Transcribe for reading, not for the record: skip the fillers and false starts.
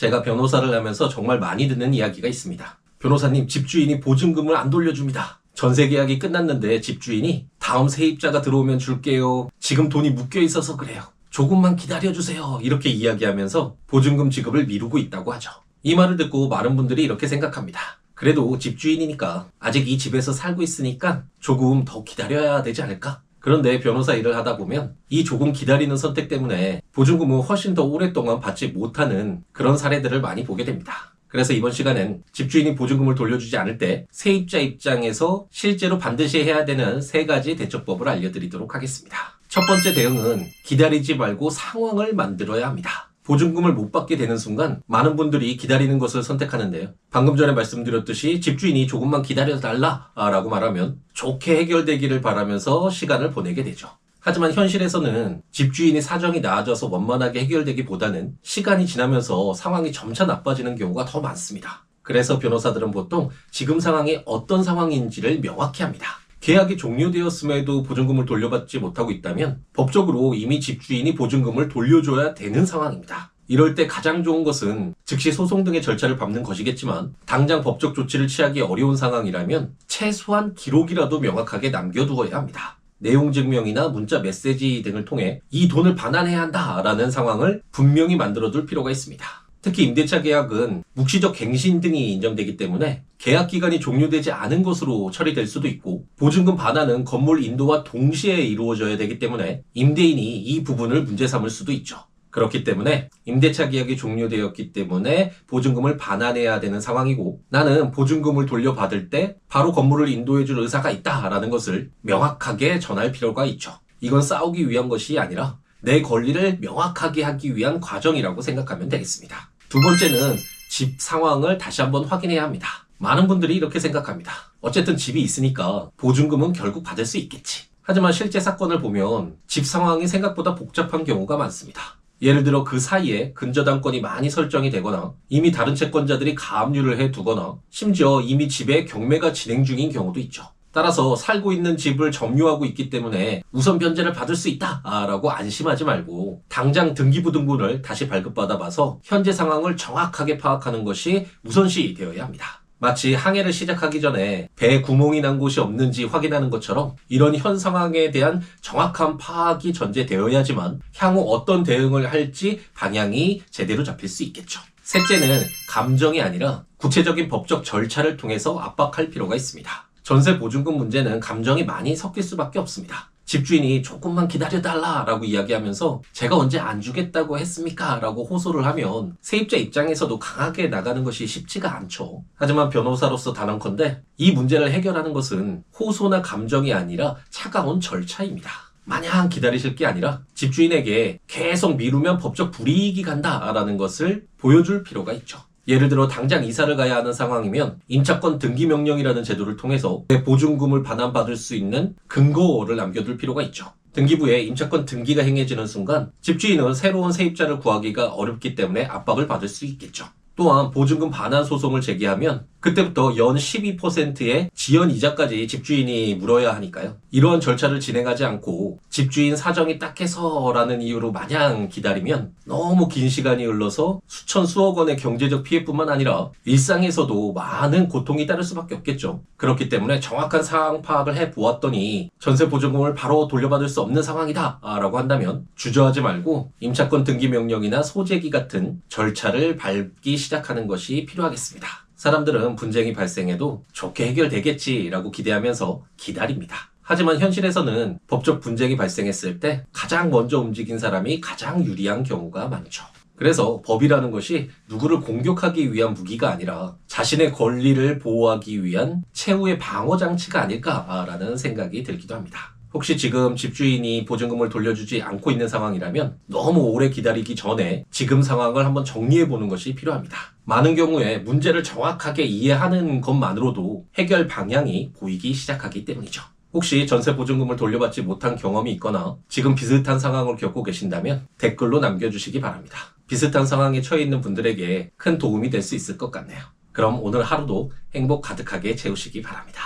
제가 변호사를 하면서 정말 많이 듣는 이야기가 있습니다. 변호사님, 집주인이 보증금을 안 돌려줍니다. 전세 계약이 끝났는데 집주인이 다음 세입자가 들어오면 줄게요. 지금 돈이 묶여 있어서 그래요. 조금만 기다려주세요. 이렇게 이야기하면서 보증금 지급을 미루고 있다고 하죠. 이 말을 듣고 많은 분들이 이렇게 생각합니다. 그래도 집주인이니까 아직 이 집에서 살고 있으니까 조금 더 기다려야 되지 않을까? 그런데 변호사 일을 하다 보면 이 조금 기다리는 선택 때문에 보증금을 훨씬 더 오랫동안 받지 못하는 그런 사례들을 많이 보게 됩니다. 그래서 이번 시간엔 집주인이 보증금을 돌려주지 않을 때 세입자 입장에서 실제로 반드시 해야 되는 3가지 대처법을 알려드리도록 하겠습니다. 첫 번째 대응은 기다리지 말고 상황을 만들어야 합니다. 보증금을 못 받게 되는 순간 많은 분들이 기다리는 것을 선택하는데요. 방금 전에 말씀드렸듯이 집주인이 조금만 기다려달라 라고 말하면 좋게 해결되기를 바라면서 시간을 보내게 되죠. 하지만 현실에서는 집주인이 사정이 나아져서 원만하게 해결되기보다는 시간이 지나면서 상황이 점차 나빠지는 경우가 더 많습니다. 그래서 변호사들은 보통 지금 상황이 어떤 상황인지를 명확히 합니다. 계약이 종료되었음에도 보증금을 돌려받지 못하고 있다면 법적으로 이미 집주인이 보증금을 돌려줘야 되는 상황입니다. 이럴 때 가장 좋은 것은 즉시 소송 등의 절차를 밟는 것이겠지만 당장 법적 조치를 취하기 어려운 상황이라면 최소한 기록이라도 명확하게 남겨두어야 합니다. 내용 증명이나 문자 메시지 등을 통해 이 돈을 반환해야 한다라는 상황을 분명히 만들어둘 필요가 있습니다. 특히 임대차 계약은 묵시적 갱신 등이 인정되기 때문에 계약 기간이 종료되지 않은 것으로 처리될 수도 있고 보증금 반환은 건물 인도와 동시에 이루어져야 되기 때문에 임대인이 이 부분을 문제 삼을 수도 있죠. 그렇기 때문에 임대차 계약이 종료되었기 때문에 보증금을 반환해야 되는 상황이고 나는 보증금을 돌려받을 때 바로 건물을 인도해줄 의사가 있다라는 것을 명확하게 전할 필요가 있죠. 이건 싸우기 위한 것이 아니라 내 권리를 명확하게 하기 위한 과정이라고 생각하면 되겠습니다. 두 번째는 집 상황을 다시 한번 확인해야 합니다. 많은 분들이 이렇게 생각합니다. 어쨌든 집이 있으니까 보증금은 결국 받을 수 있겠지. 하지만 실제 사건을 보면 집 상황이 생각보다 복잡한 경우가 많습니다. 예를 들어 그 사이에 근저당권이 많이 설정이 되거나 이미 다른 채권자들이 가압류를 해두거나 심지어 이미 집에 경매가 진행 중인 경우도 있죠. 따라서 살고 있는 집을 점유하고 있기 때문에 우선 변제를 받을 수 있다라고 안심하지 말고 당장 등기부등본을 다시 발급받아 봐서 현재 상황을 정확하게 파악하는 것이 우선시 되어야 합니다. 마치 항해를 시작하기 전에 배에 구멍이 난 곳이 없는지 확인하는 것처럼 이런 현 상황에 대한 정확한 파악이 전제되어야지만 향후 어떤 대응을 할지 방향이 제대로 잡힐 수 있겠죠. 셋째는 감정이 아니라 구체적인 법적 절차를 통해서 압박할 필요가 있습니다. 전세 보증금 문제는 감정이 많이 섞일 수밖에 없습니다. 집주인이 조금만 기다려달라라고 이야기하면서 제가 언제 안 주겠다고 했습니까? 라고 호소를 하면 세입자 입장에서도 강하게 나가는 것이 쉽지가 않죠. 하지만 변호사로서 단언컨대 이 문제를 해결하는 것은 호소나 감정이 아니라 차가운 절차입니다. 마냥 기다리실 게 아니라 집주인에게 계속 미루면 법적 불이익이 간다라는 것을 보여줄 필요가 있죠. 예를 들어 당장 이사를 가야 하는 상황이면 임차권 등기명령이라는 제도를 통해서 내 보증금을 반환받을 수 있는 근거를 남겨둘 필요가 있죠. 등기부에 임차권 등기가 행해지는 순간 집주인은 새로운 세입자를 구하기가 어렵기 때문에 압박을 받을 수 있겠죠. 또한 보증금 반환 소송을 제기하면 그때부터 연 12%의 지연 이자까지 집주인이 물어야 하니까요. 이러한 절차를 진행하지 않고 집주인 사정이 딱해서라는 이유로 마냥 기다리면 너무 긴 시간이 흘러서 수천 수억 원의 경제적 피해뿐만 아니라 일상에서도 많은 고통이 따를 수밖에 없겠죠. 그렇기 때문에 정확한 상황 파악을 해보았더니 전세 보증금을 바로 돌려받을 수 없는 상황이다 라고 한다면 주저하지 말고 임차권 등기 명령이나 소재기 같은 절차를 밟기 시작하는 것이 필요하겠습니다. 사람들은 분쟁이 발생해도 좋게 해결되겠지라고 기대하면서 기다립니다. 하지만 현실에서는 법적 분쟁이 발생했을 때 가장 먼저 움직인 사람이 가장 유리한 경우가 많죠. 그래서 법이라는 것이 누구를 공격하기 위한 무기가 아니라 자신의 권리를 보호하기 위한 최후의 방어장치가 아닐까라는 생각이 들기도 합니다. 혹시 지금 집주인이 보증금을 돌려주지 않고 있는 상황이라면 너무 오래 기다리기 전에 지금 상황을 한번 정리해보는 것이 필요합니다. 많은 경우에 문제를 정확하게 이해하는 것만으로도 해결 방향이 보이기 시작하기 때문이죠. 혹시 전세 보증금을 돌려받지 못한 경험이 있거나 지금 비슷한 상황을 겪고 계신다면 댓글로 남겨주시기 바랍니다. 비슷한 상황에 처해 있는 분들에게 큰 도움이 될 수 있을 것 같네요. 그럼 오늘 하루도 행복 가득하게 채우시기 바랍니다.